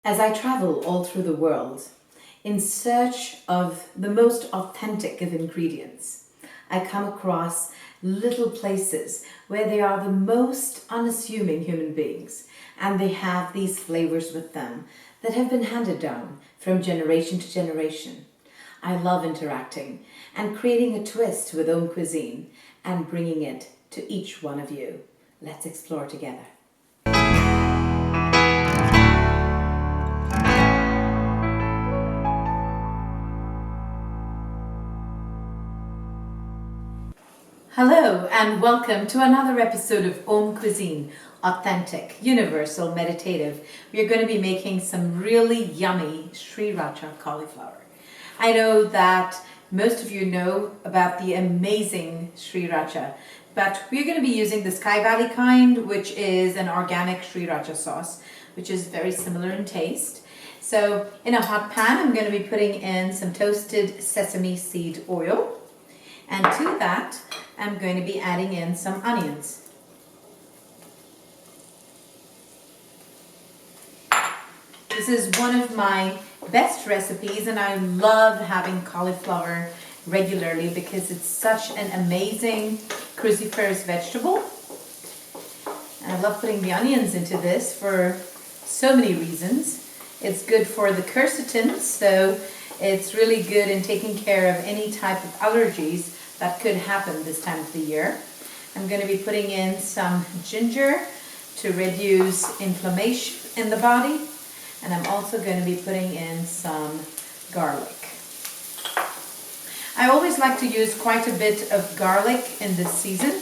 As I travel all through the world in search of the most authentic of ingredients, I come across little places where they are the most unassuming human beings, and they have these flavors with them that have been handed down from generation to generation. I love interacting and creating a twist with AUMcuisine and bringing it to each one of you. Let's explore together. Hello and welcome to another episode of AUMcuisine, authentic, universal, meditative. We're going to be making some really yummy Sriracha cauliflower. I know that most of you know about the amazing Sriracha, but we're going to be using the Sky Valley kind, which is an organic Sriracha sauce, which is very similar in taste. So in a hot pan, I'm going to be putting in some toasted sesame seed oil. And to that, I'm going to be adding in some onions. This is one of my best recipes, and I love having cauliflower regularly because it's such an amazing cruciferous vegetable. And I love putting the onions into this for so many reasons. It's good for the quercetin, so it's really good in taking care of any type of allergies that could happen this time of the year. I'm going to be putting in some ginger to reduce inflammation in the body, and I'm also going to be putting in some garlic. I always like to use quite a bit of garlic in this season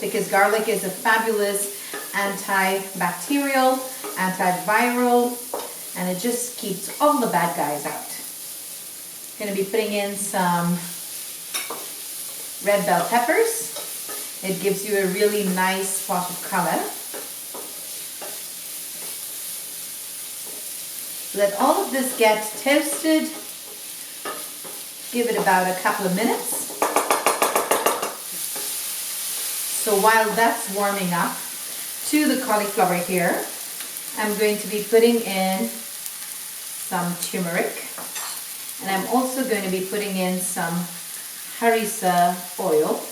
because garlic is a fabulous antibacterial, antiviral, and it just keeps all the bad guys out. Going to be putting in some red bell peppers. It gives you a really nice spot of color. Let all of this get toasted. Give it about a couple of minutes. So while that's warming up to the cauliflower here, I'm going to be putting in some turmeric. And I'm also going to be putting in some harissa oil.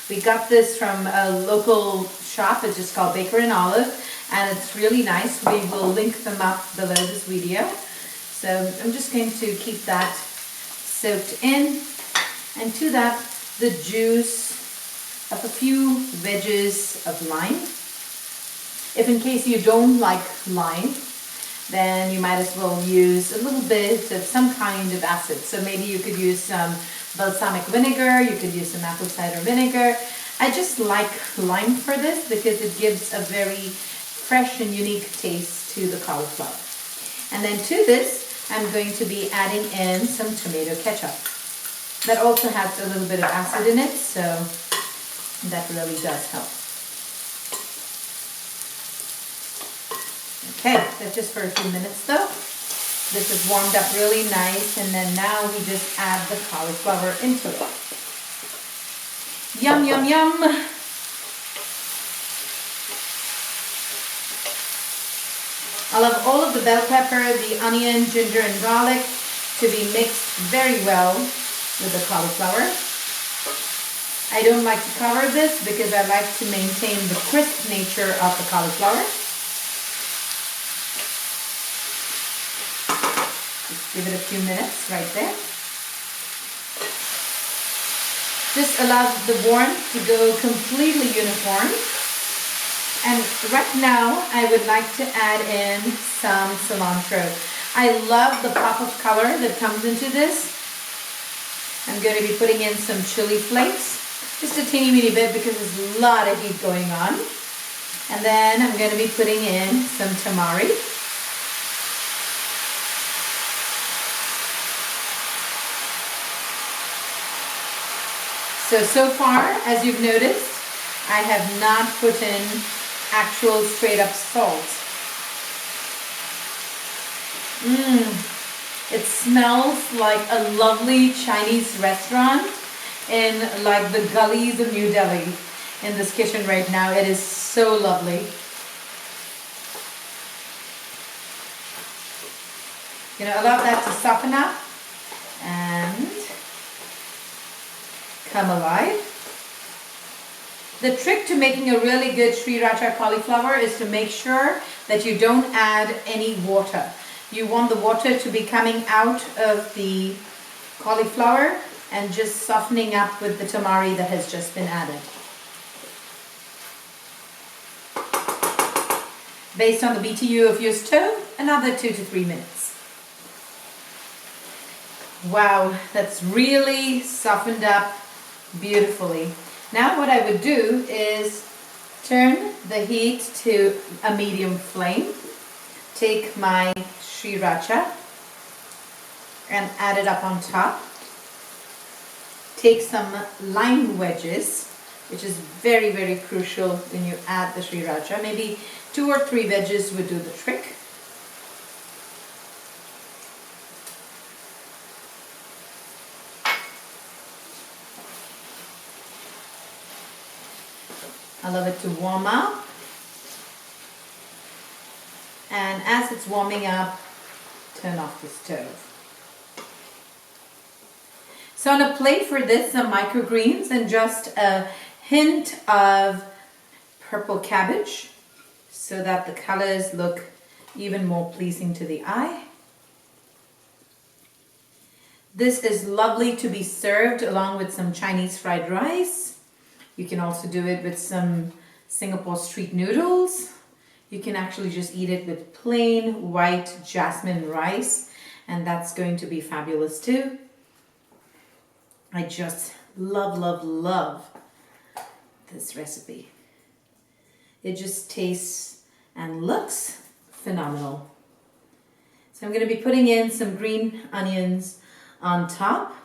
We got this from a local shop. It's just called Baker and Olive, and it's really nice. We will link them up below this video. So I'm just going to keep that soaked in, and to that the juice of a few wedges of lime. If in case you don't like lime, then you might as well use a little bit of some kind of acid. So maybe you could use some balsamic vinegar, you could use some apple cider vinegar. I just like lime for this because it gives a very fresh and unique taste to the cauliflower. And then to this, I'm going to be adding in some tomato ketchup. That also has a little bit of acid in it, so that really does help. Okay, that's just for a few minutes though. This is warmed up really nice, and then now we just add the cauliflower into it. Yum, yum, yum. I love all of the bell pepper, the onion, ginger, and garlic to be mixed very well with the cauliflower. I don't like to cover this because I like to maintain the crisp nature of the cauliflower. Give it a few minutes right there. Just allow the warmth to go completely uniform. And right now, I would like to add in some cilantro. I love the pop of color that comes into this. I'm going to be putting in some chili flakes, just a teeny weeny bit because there's a lot of heat going on. And then I'm going to be putting in some tamari. So far, as you've noticed, I have not put in actual straight up salt. It smells like a lovely Chinese restaurant in like the gullies of New Delhi in this kitchen right now. It is so lovely. Gonna allow that to soften up and come alive. The trick to making a really good Sriracha cauliflower is to make sure that you don't add any water. You want the water to be coming out of the cauliflower and just softening up with the tamari that has just been added. Based on the BTU of your stove, another 2 to 3 minutes. Wow, that's really softened up beautifully. Now what I would do is turn the heat to a medium flame, take my Sriracha and add it up on top. Take some lime wedges, which is very, very crucial when you add the Sriracha. Maybe 2 or 3 wedges would do the trick. I love it to warm up. And as it's warming up, turn off the stove. So on a plate for this, some microgreens and just a hint of purple cabbage so that the colors look even more pleasing to the eye. This is lovely to be served along with some Chinese fried rice. You can also do it with some Singapore street noodles. You can actually just eat it with plain white jasmine rice, and that's going to be fabulous too. I just love, love, love this recipe. It just tastes and looks phenomenal. So I'm going to be putting in some green onions on top.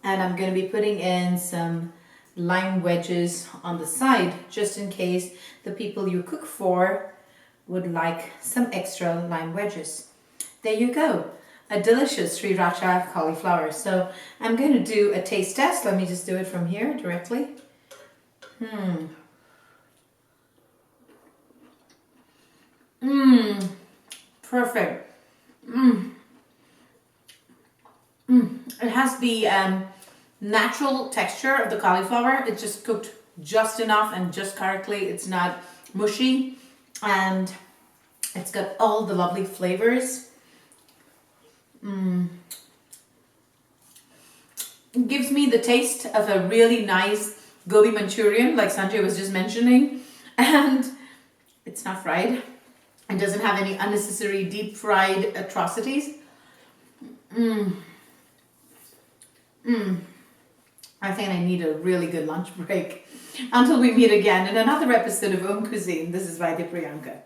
And I'm going to be putting in some lime wedges on the side, just in case the people you cook for would like some extra lime wedges. There you go, a delicious Sriracha cauliflower. So I'm going to do a taste test. Let me just do it from here directly. Perfect. It has the natural texture of the cauliflower. It's just cooked just enough and just correctly. It's not mushy, and it's got all the lovely flavors. It gives me the taste of a really nice gobi Manchurian, like Sanjay was just mentioning, and it's not fried. It doesn't have any unnecessary deep fried atrocities. I think I need a really good lunch break. Until we meet again in another episode of AUMcuisine, this is Vaidya Priyanka.